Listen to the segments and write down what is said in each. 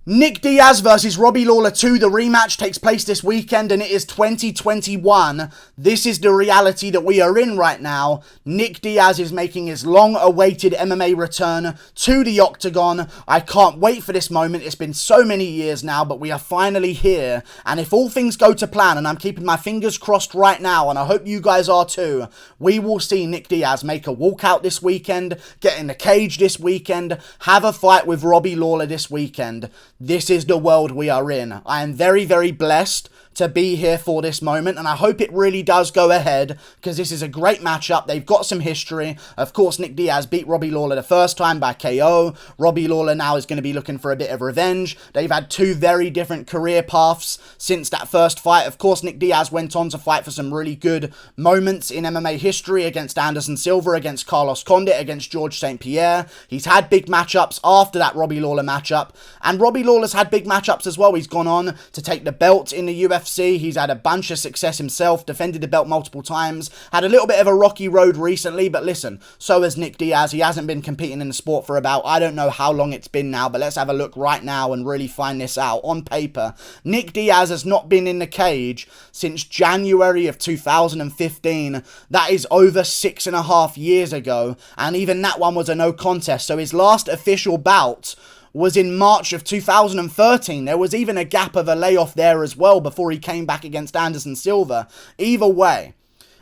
Nick Diaz versus Robbie Lawler 2, the rematch takes place this weekend and it is 2021. This is the reality that we are in right now. Nick Diaz is making his long-awaited MMA return to the octagon. I can't wait for this moment. It's been so many years now, but we are finally here. And if all things go to plan, and I'm keeping my fingers crossed right now, and I hope you guys are too, we will see Nick Diaz make a walkout this weekend, get in the cage this weekend, have a fight with Robbie Lawler this weekend. This is the world we are in. I am very, very blessed to be here for this moment, and I hope it really does go ahead, because this is a great matchup. They've got some history. Of course, Nick Diaz beat Robbie Lawler the first time by KO. Robbie Lawler now is going to be looking for a bit of revenge. They've had two very different career paths since that first fight. Of course, Nick Diaz went on to fight for some really good moments in MMA history against Anderson Silva, against Carlos Condit, against George St. Pierre. He's had big matchups after that Robbie Lawler matchup, and Robbie Lawler's had big matchups as well. He's gone on to take the belt in the UFC. He's had a bunch of success himself, defended the belt multiple times, had a little bit of a rocky road recently, but listen, so has Nick Diaz. He hasn't been competing in the sport for about, I don't know how long it's been now, but let's have a look right now and really find this out. On paper, Nick Diaz has not been in the cage since January of 2015. That is over 6.5 years ago, and even that one was a no contest, so his last official bout was in March of 2013. There was even a gap of a layoff there as well before he came back against Anderson Silva. Either way,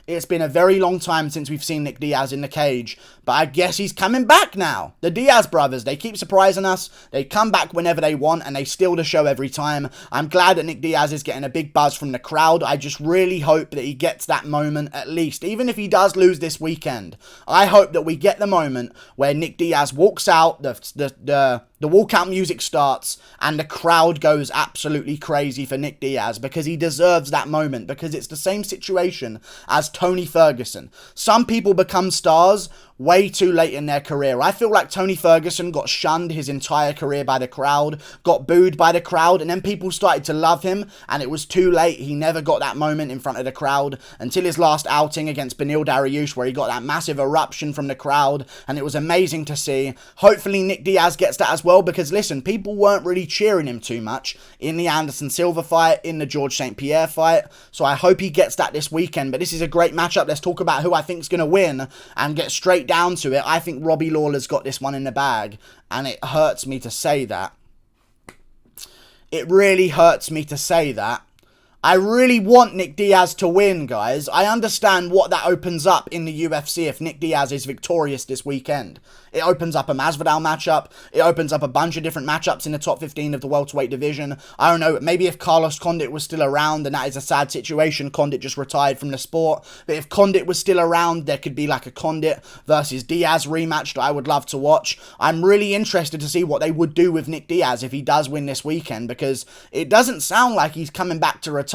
it's been a very long time since we've seen Nick Diaz in the cage, but I guess he's coming back now. The Diaz brothers, they keep surprising us. They come back whenever they want, and they steal the show every time. I'm glad that Nick Diaz is getting a big buzz from the crowd. I just really hope that he gets that moment at least, even if he does lose this weekend. I hope that we get the moment where Nick Diaz walks out, the walkout music starts, and the crowd goes absolutely crazy for Nick Diaz, because he deserves that moment, because it's the same situation as Tony Ferguson. Some people become stars way too late in their career. I feel like Tony Ferguson got shunned his entire career by the crowd, got booed by the crowd, and then people started to love him, and it was too late. He never got that moment in front of the crowd until his last outing against Beneil Dariush, where he got that massive eruption from the crowd, and it was amazing to see. Hopefully Nick Diaz gets that as well, because listen, people weren't really cheering him too much in the Anderson Silva fight, in the George St. Pierre fight, so I hope he gets that this weekend. But this is a great matchup. Let's talk about who I think is going to win and get straight down to it. I think Robbie Lawler's got this one in the bag, and it hurts me to say that. It really hurts me to say that. I really want Nick Diaz to win, guys. I understand what that opens up in the UFC if Nick Diaz is victorious this weekend. It opens up a Masvidal matchup. It opens up a bunch of different matchups in the top 15 of the welterweight division. I don't know, maybe if Carlos Condit was still around, then that is a sad situation. Condit just retired from the sport. But if Condit was still around, there could be like a Condit versus Diaz rematch that I would love to watch. I'm really interested to see what they would do with Nick Diaz if he does win this weekend, because it doesn't sound like he's coming back to retire.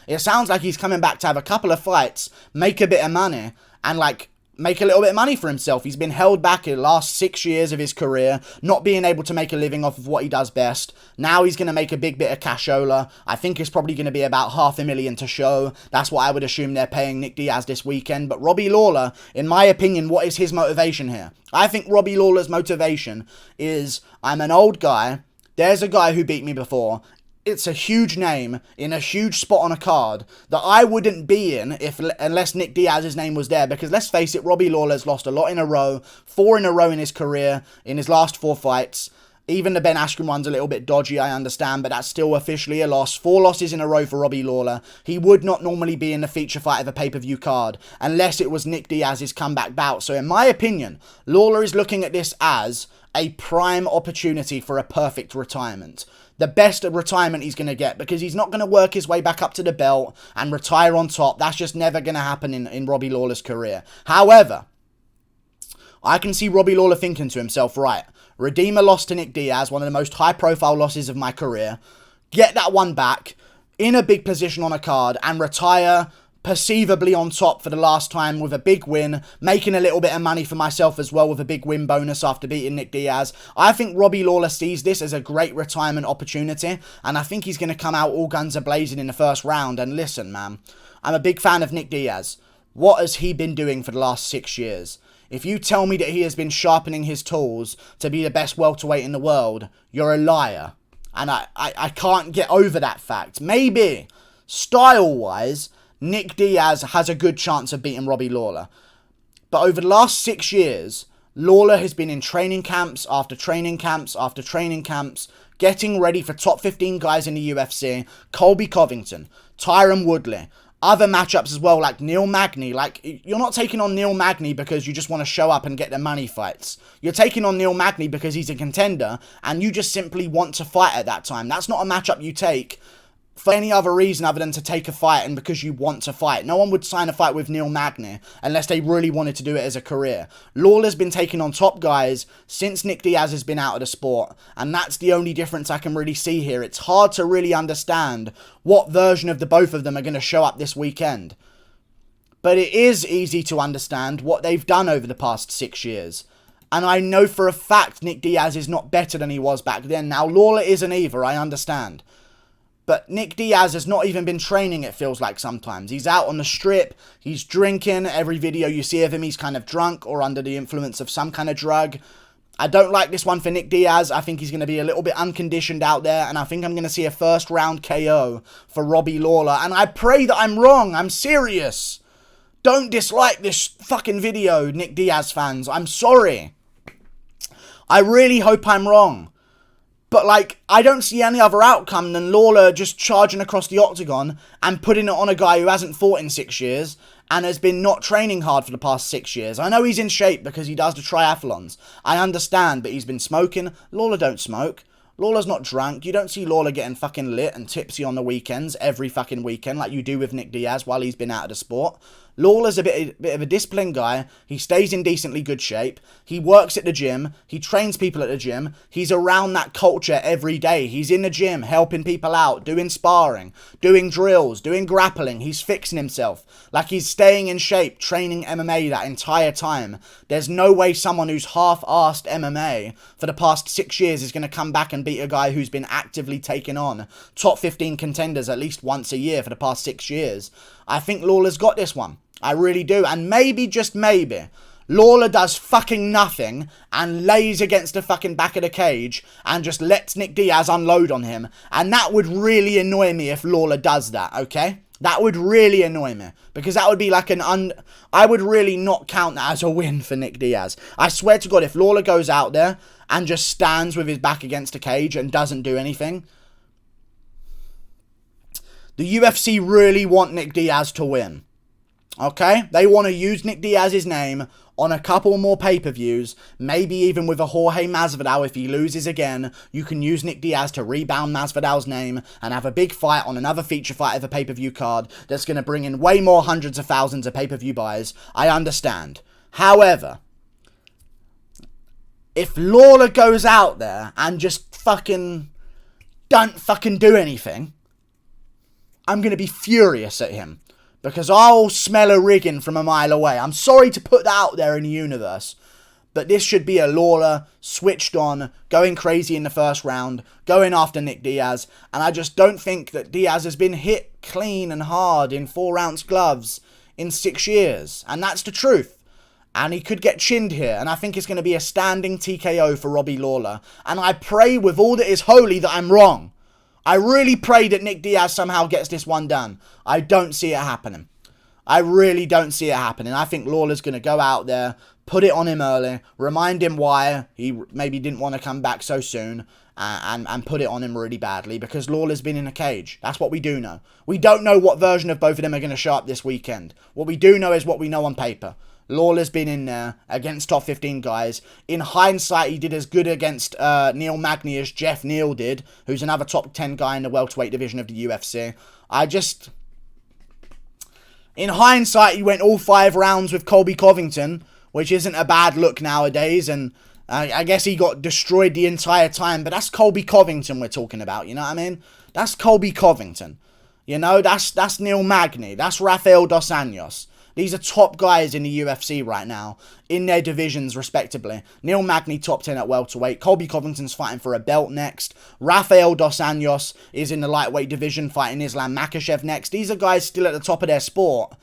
It sounds like he's coming back to have a couple of fights, make a bit of money, and like make a little bit of money for himself. He's been held back in the last 6 years of his career, not being able to make a living off of what he does best. Now he's going to make a big bit of cashola. I think it's probably going to be about $500,000 to show. That's what I would assume they're paying Nick Diaz this weekend. But Robbie Lawler, in my opinion, what is his motivation here? I think Robbie Lawler's motivation is, I'm an old guy. There's a guy who beat me before. It's a huge name in a huge spot on a card that I wouldn't be in unless Nick Diaz's name was there, because let's face it, Robbie Lawler's lost a lot in a row, 4 in a row in his career, in his last 4 fights. Even the Ben Askren one's a little bit dodgy, I understand, but that's still officially a loss. 4 losses in a row for Robbie Lawler. He would not normally be in the feature fight of a pay-per-view card unless it was Nick Diaz's comeback bout. So in my opinion, Lawler is looking at this as a prime opportunity for a perfect retirement. The best retirement he's going to get, because he's not going to work his way back up to the belt and retire on top. That's just never going to happen in Robbie Lawler's career. However, I can see Robbie Lawler thinking to himself, right, redeem a loss to Nick Diaz, one of the most high-profile losses of my career, get that one back in a big position on a card, and retire perceivably on top for the last time with a big win, making a little bit of money for myself as well with a big win bonus after beating Nick Diaz. I think Robbie Lawler sees this as a great retirement opportunity, and I think he's going to come out all guns a-blazing in the first round. And listen, man, I'm a big fan of Nick Diaz. What has he been doing for the last 6 years? If you tell me that he has been sharpening his tools to be the best welterweight in the world, you're a liar. And I can't get over that fact. Maybe, style-wise, Nick Diaz has a good chance of beating Robbie Lawler. But over the last 6 years, Lawler has been in training camps after training camps after training camps, getting ready for top 15 guys in the UFC, Colby Covington, Tyron Woodley, other matchups as well, like Neil Magny. Like, you're not taking on Neil Magny because you just want to show up and get the money fights. You're taking on Neil Magny because he's a contender, and you just simply want to fight at that time. That's not a matchup you take for any other reason other than to take a fight and because you want to fight. No one would sign a fight with Neil Magny unless they really wanted to do it as a career. Lawler's been taking on top guys since Nick Diaz has been out of the sport, and that's the only difference I can really see here. It's hard to really understand what version of the both of them are going to show up this weekend. But it is easy to understand what they've done over the past 6 years. And I know for a fact Nick Diaz is not better than he was back then. Now, Lawler isn't either, I understand. But Nick Diaz has not even been training, it feels like sometimes. He's out on the strip, he's drinking. Every video you see of him, he's kind of drunk or under the influence of some kind of drug. I don't like this one for Nick Diaz. I think he's going to be a little bit unconditioned out there. And I think I'm going to see a first round KO for Robbie Lawler. And I pray that I'm wrong. I'm serious. Don't dislike this fucking video, Nick Diaz fans. I'm sorry. I really hope I'm wrong. But, like, I don't see any other outcome than Lawler just charging across the octagon and putting it on a guy who hasn't fought in 6 years and has been not training hard for the past 6 years. I know he's in shape because he does the triathlons. I understand, but he's been smoking. Lawler don't smoke. Lawler's not drunk. You don't see Lawler getting fucking lit and tipsy on the weekends, every fucking weekend, like you do with Nick Diaz while he's been out of the sport. Lawler's a bit of a disciplined guy. He stays in decently good shape. He works at the gym. He trains people at the gym. He's around that culture every day. He's in the gym, helping people out, doing sparring, doing drills, doing grappling. He's fixing himself. Like, he's staying in shape, training MMA that entire time. There's no way someone who's half-arsed MMA for the past 6 years is going to come back and beat a guy who's been actively taking on top 15 contenders at least once a year for the past 6 years. I think Lawler's got this one. I really do. And maybe, just maybe, Lawler does fucking nothing and lays against the fucking back of the cage and just lets Nick Diaz unload on him. And that would really annoy me if Lawler does that, okay? That would really annoy me. Because that would be like I would really not count that as a win for Nick Diaz. I swear to God, if Lawler goes out there and just stands with his back against the cage and doesn't do anything, the UFC really want Nick Diaz to win. Okay? They want to use Nick Diaz's name on a couple more pay-per-views, maybe even with a Jorge Masvidal. If he loses again, you can use Nick Diaz to rebound Masvidal's name and have a big fight on another feature fight of a pay-per-view card that's going to bring in way more hundreds of thousands of pay-per-view buys. I understand. However, if Lawler goes out there and just don't fucking do anything, I'm going to be furious at him. Because I'll smell a rigging from a mile away. I'm sorry to put that out there in the universe. But this should be a Lawler switched on, going crazy in the first round, going after Nick Diaz. And I just don't think that Diaz has been hit clean and hard in 4-ounce gloves in 6 years. And that's the truth. And he could get chinned here. And I think it's going to be a standing TKO for Robbie Lawler. And I pray with all that is holy that I'm wrong. I really pray that Nick Diaz somehow gets this one done. I don't see it happening. I really don't see it happening. I think Lawler's going to go out there, put it on him early, remind him why he maybe didn't want to come back so soon, and put it on him really badly, because Lawler's been in a cage. That's what we do know. We don't know what version of both of them are going to show up this weekend. What we do know is what we know on paper. Lawler's been in there against top 15 guys. In hindsight, he did as good against Neil Magny as Jeff Neal did, who's another top 10 guy in the welterweight division of the UFC. In hindsight, he went all 5 rounds with Colby Covington, which isn't a bad look nowadays, and I guess he got destroyed the entire time, but that's Colby Covington we're talking about, you know what I mean? That's Colby Covington. You know, that's Neil Magny, that's Rafael Dos Anjos. These are top guys in the UFC right now, in their divisions respectively. Neil Magny top 10 at welterweight. Colby Covington's fighting for a belt next. Rafael Dos Anjos is in the lightweight division fighting Islam Makhachev next. These are guys still at the top of their sport.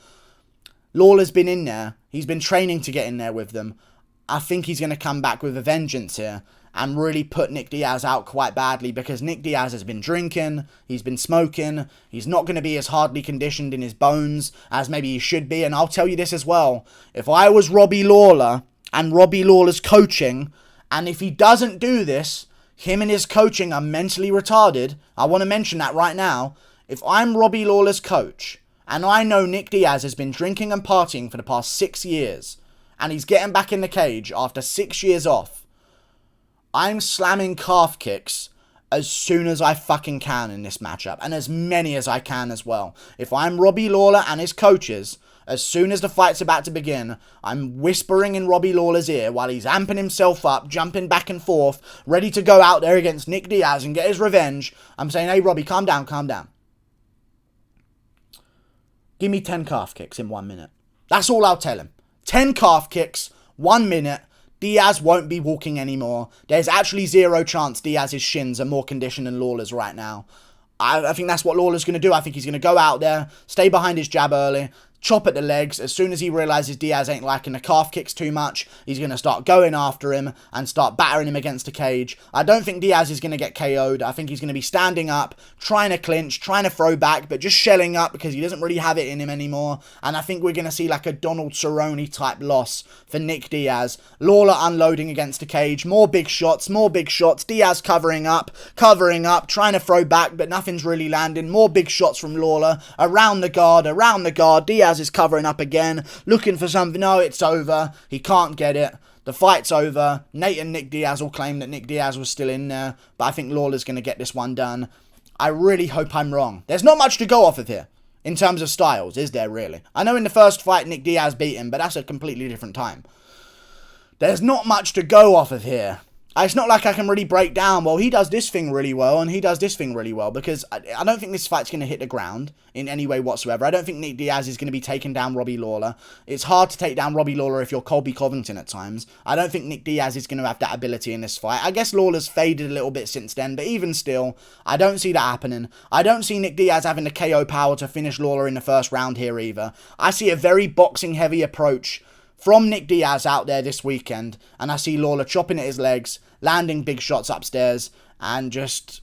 Lawler's been in there. He's been training to get in there with them. I think he's going to come back with a vengeance here. and really put Nick Diaz out quite badly, because Nick Diaz has been drinking, he's been smoking, he's not going to be as hardly conditioned in his bones as maybe he should be. And I'll tell you this as well, if I was Robbie Lawler and Robbie Lawler's coaching, and if he doesn't do this, him and his coaching are mentally retarded. I want to mention that right now. If I'm Robbie Lawler's coach, and I know Nick Diaz has been drinking and partying for the past 6 years, and he's getting back in the cage after 6 years off, I'm slamming calf kicks as soon as I fucking can in this matchup, and as many as I can as well. If I'm Robbie Lawler and his coaches, as soon as the fight's about to begin, I'm whispering in Robbie Lawler's ear while he's amping himself up, jumping back and forth, ready to go out there against Nick Diaz and get his revenge. I'm saying, hey Robbie, calm down, calm down. Give me 10 calf kicks in 1 minute. That's all I'll tell him. 10 calf kicks, 1 minute. Diaz won't be walking anymore. There's actually zero chance Diaz's shins are more conditioned than Lawler's right now. I think that's what Lawler's going to do. I think he's going to go out there, stay behind his jab early, chop at the legs. As soon as he realises Diaz ain't liking the calf kicks too much, he's going to start going after him and start battering him against the cage. I don't think Diaz is going to get KO'd. I think he's going to be standing up, trying to clinch, trying to throw back, but just shelling up because he doesn't really have it in him anymore. And I think we're going to see like a Donald Cerrone type loss for Nick Diaz. Lawler unloading against the cage. More big shots, more big shots. Diaz covering up, trying to throw back, but nothing's really landing. More big shots from Lawler. Around the guard. Diaz is covering up again, looking for something. No, it's over. He can't get it. The fight's over. Nate and Nick Diaz will claim that Nick Diaz was still in there, but I think Lawler's going to get this one done. I really hope I'm wrong. There's not much to go off of here in terms of styles, is there really? I know in the first fight Nick Diaz beat him, but that's a completely different time. There's not much to go off of here. It's not like I can really break down, well, he does this thing really well, and he does this thing really well, because I don't think this fight's going to hit the ground in any way whatsoever. I don't think Nick Diaz is going to be taking down Robbie Lawler. It's hard to take down Robbie Lawler if you're Colby Covington at times. I don't think Nick Diaz is going to have that ability in this fight. I guess Lawler's faded a little bit since then, but even still, I don't see that happening. I don't see Nick Diaz having the KO power to finish Lawler in the first round here either. I see a very boxing-heavy approach from Nick Diaz out there this weekend, and I see Lawler chopping at his legs, landing big shots upstairs, and just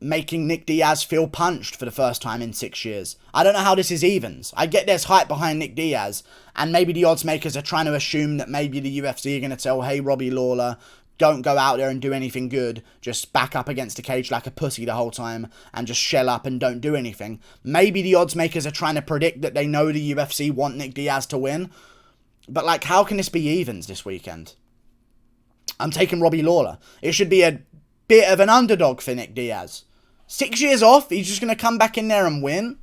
making Nick Diaz feel punched for the first time in 6 years. I don't know how this is evens. I get there's hype behind Nick Diaz, and maybe the odds makers are trying to assume that maybe the UFC are going to tell, hey, Robbie Lawler, don't go out there and do anything good. Just back up against the cage like a pussy the whole time and just shell up and don't do anything. Maybe the odds makers are trying to predict that they know the UFC want Nick Diaz to win. But, like, how can this be evens this weekend? I'm taking Robbie Lawler. It should be a bit of an underdog for Nick Diaz. 6 years off, he's just going to come back in there and win?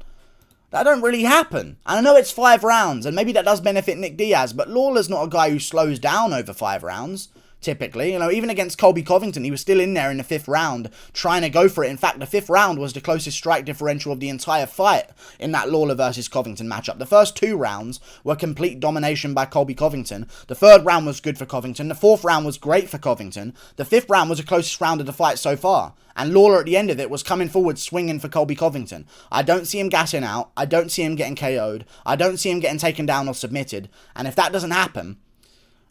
That don't really happen. And I know it's 5 rounds, and maybe that does benefit Nick Diaz, but Lawler's not a guy who slows down over 5 rounds. Typically, even against Colby Covington, he was still in there in the 5th round, trying to go for it. In fact, the 5th round was the closest strike differential of the entire fight in that Lawler versus Covington matchup. The first 2 rounds were complete domination by Colby Covington. The 3rd round was good for Covington. The 4th round was great for Covington. The 5th round was the closest round of the fight so far. And Lawler at the end of it was coming forward swinging for Colby Covington. I don't see him gassing out. I don't see him getting KO'd. I don't see him getting taken down or submitted. And if that doesn't happen,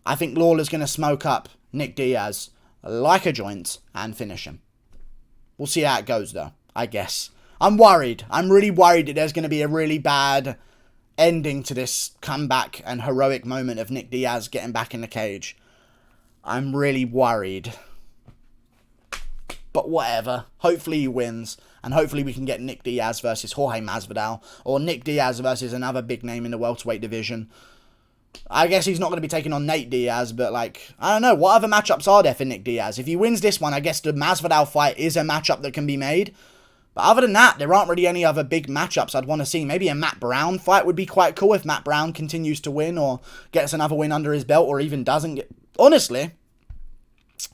I think Lawler's going to smoke up Nick Diaz like a joint and finish him. We'll see how it goes though, I guess. I'm worried. I'm really worried that there's going to be a really bad ending to this comeback and heroic moment of Nick Diaz getting back in the cage. I'm really worried. But whatever. Hopefully he wins. And hopefully we can get Nick Diaz versus Jorge Masvidal. Or Nick Diaz versus another big name in the welterweight division. I guess he's not going to be taking on Nate Diaz, but I don't know. What other matchups are there for Nick Diaz? If he wins this one, I guess the Masvidal fight is a matchup that can be made. But other than that, there aren't really any other big matchups I'd want to see. Maybe a Matt Brown fight would be quite cool if Matt Brown continues to win or gets another win under his belt or even doesn't get... Honestly,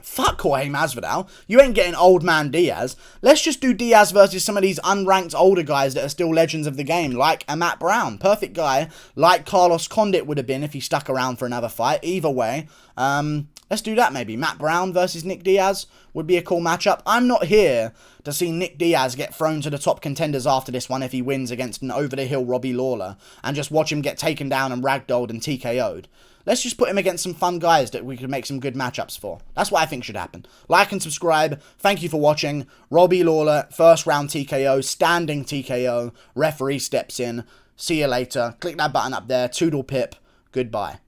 fuck Jorge Masvidal. You ain't getting old man Diaz. Let's just do Diaz versus some of these unranked older guys that are still legends of the game, like a Matt Brown. Perfect guy, like Carlos Condit would have been if he stuck around for another fight. Either way, let's do that maybe. Matt Brown versus Nick Diaz would be a cool matchup. I'm not here to see Nick Diaz get thrown to the top contenders after this one if he wins against an over-the-hill Robbie Lawler and just watch him get taken down and ragdolled and TKO'd. let's just put him against some fun guys that we could make some good matchups for. That's what I think should happen. Like and subscribe. Thank you for watching. Robbie Lawler, first round TKO, standing TKO. Referee steps in. See you later. Click that button up there. Toodle pip. Goodbye.